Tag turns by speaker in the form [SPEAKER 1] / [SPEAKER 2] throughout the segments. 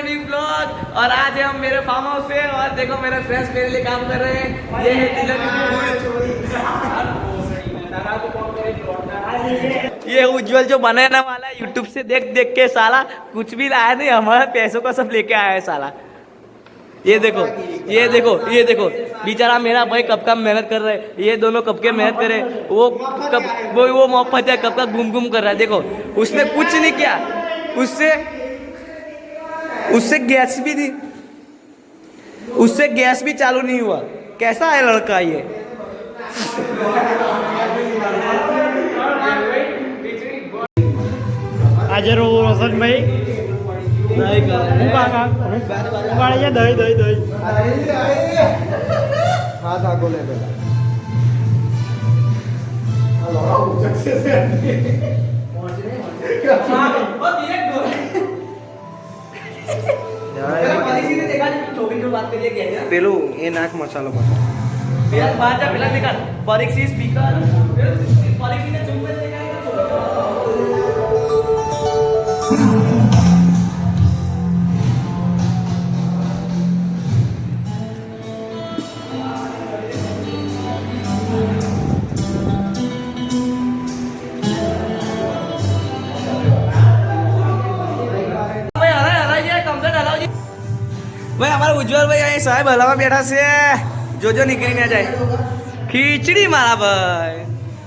[SPEAKER 1] New blog. और आज हम मेरे फार्म हाउस पे और देखो मेरे फ्रेंड्स मेरे लिए काम कर रहे हैं। ये है तिलक, ये उज्जवल जो बनाने वाला है यूट्यूब से देख देख के साला कुछ भी लाया नहीं, हमारे पैसों का सब लेके आया है साला। ये देखो ये देखो ये देखो बेचारा मेरा भाई कब का मेहनत कर रहे हैं, ये दोनों कब के मेहनत करे, वो कब वो मोहब्बत है कब का घूम घूम कर रहा है। देखो उसने कुछ नहीं किया, उससे गैस भी दी, उससे गैस भी चालू नहीं हुआ। कैसा है लड़का ये।
[SPEAKER 2] આજે રોશન ભાઈ દહીં દહીં
[SPEAKER 3] હાથ આગો લે પેલા પેલું એ નાક મસાલો
[SPEAKER 1] પરીક્ષિત સ્પીકર ભાઈ અમારા ઉજ્જવલ ભાઈ અહીં સાહેબ હલાવા બેઠા છે, જોજો નીકળી ના જાય। ખીચડી મારા ભાઈ,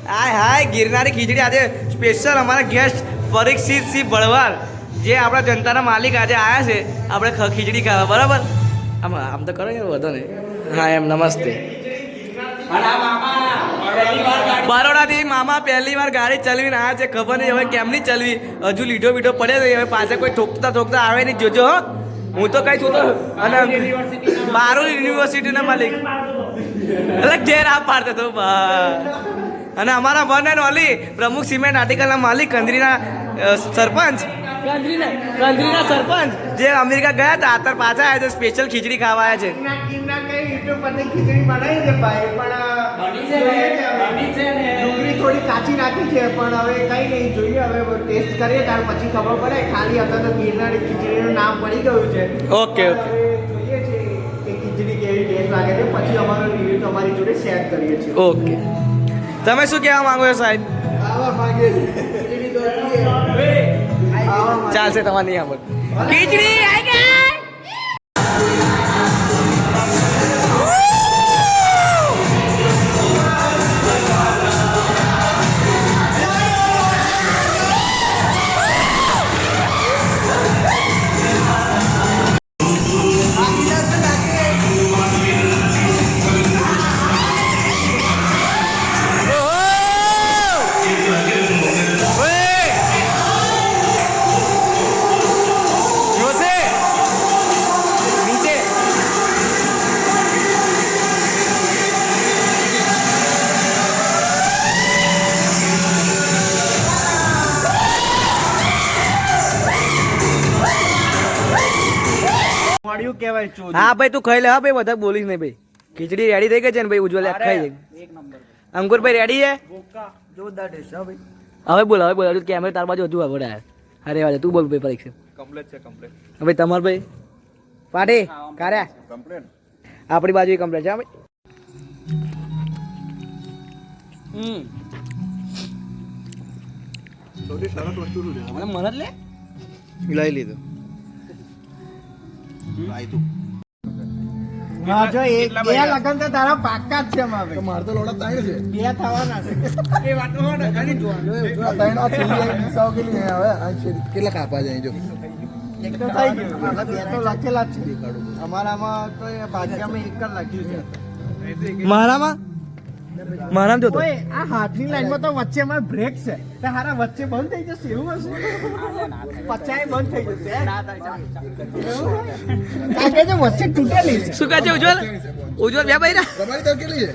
[SPEAKER 1] હાય હાય ગિરનારી ખીચડી। આજે સ્પેશિયલ અમારા ગેસ્ટ પરીક્ષિત સિંહ બળવાલ જે આપણા જનતાના માલિક આજે આવ્યા છે આપણે ખીચડી ખાવા, બરાબર? આમ તો કરો યાર, વધો નહીં। હા એમ નમસ્તે। બરોડાથી મામા પહેલી વાર ગાડી ચલાવીને આવ્યા છે, ખબર નહીં હવે કેમની ચલવી, હજુ લીધો બીધો પડે છે, હવે પાછા કોઈ ઠોકતા આવે નહીં, જોજો હો। હું તો કઈ છું તો અને બારોલ યુનિવર્સિટીના માલિક એટલે ઘેર આ પાડતો હતો અને અમારા વન એન્ડ ઓનલી પ્રમુખ સિમેન્ટ આર્ટિકલના માલિક કંદરીના સરપંચ કંદરીના સરપંચ જે અમેરિકા ગયા હતા અત્યારે પાછા આવ્યા છે, સ્પેશિયલ ખીચડી ખાવા આવ્યા છે।
[SPEAKER 3] થોડી કાચી નાખી છે પણ હવે કઈ નહીં, જોઈએ હવે ટેસ્ટ કરીએ ત્યાર પછી ખબર પડે। ખાલી અત્યારે તો ગિરનારી ખીચડીનું નામ પડી ગયું છે।
[SPEAKER 1] ઓકે ઓકે,
[SPEAKER 3] જોઈએ છે કે ખીચડી કેવી ટેસ્ટ લાગે છે, પછી અમારો રિવ્યુ તમારી જોડે શેર કરીએ છીએ।
[SPEAKER 1] ઓકે, તમે શું કહેવા માંગો છો સાહેબ?
[SPEAKER 3] આવા માંગે છે ખીચડી તો
[SPEAKER 1] ચાલશે, તમારે નહીં સાંભળ ખીચડી આવી ગઈ। હા ભાઈ તું ખાઈ લે, હા ભાઈ વધારે બોલીશ નહીં ભાઈ। ખીચડી રેડી થઈ ગઈ છે ને ભાઈ, ઉજ્જવલ ખાઈ જાય। અંકુરભાઈ રેડી છે?
[SPEAKER 3] જોરદાર ટેસ્ટ છે ભાઈ।
[SPEAKER 1] હવે બોલ હજુ કેમેરા તાર બાજુ હજુ આવડે અરે વાલે તું બોલ ભાઈ પરીક્ષા
[SPEAKER 3] કમ્પ્લીટ છે કમ્પ્લીટ
[SPEAKER 1] ભાઈ તમાર ભાઈ પાટી કાર્યા
[SPEAKER 3] કમ્પ્લીટ
[SPEAKER 1] આપણી બાજુ કમ્પ્લીટ છે હા ભાઈ।
[SPEAKER 3] સૌથી સરસ વસ્તુ શું છે?
[SPEAKER 1] મને મન જ લે
[SPEAKER 3] લઈ લીધું આયતું
[SPEAKER 2] હા જો એ લગન તો તારા પાક્કા જ છે મારે,
[SPEAKER 3] તો માર તો લોડા તાણ છે,
[SPEAKER 2] બે થવાના છે એ વાતો નખાની જોવાનું
[SPEAKER 3] તાણ આ થેલી સાવ કેલી હવે આ કેટલા કાપા જાય જો
[SPEAKER 2] એક તો થઈ ગયું, મારા બે તો લખેલા જ છે। અમારામાં તો એ ભાગ્યમાં એક જ લખ્યું છે।
[SPEAKER 1] મારામાં જોતો
[SPEAKER 2] ઓય આ હાથની લાઈનમાં તો વચ્ચે અમાર બ્રેક છે, તો હારા વચ્ચે બંધ થઈ જશે એવું હશે, પચાય બંધ થઈ જશે કારણ કે જો વચ્ચે તૂટેલી છે।
[SPEAKER 1] શું કહે છે ઉજ્જવલ? ઉજ્જવલ બે ભાઈ
[SPEAKER 3] તમારી તો કેટલી છે?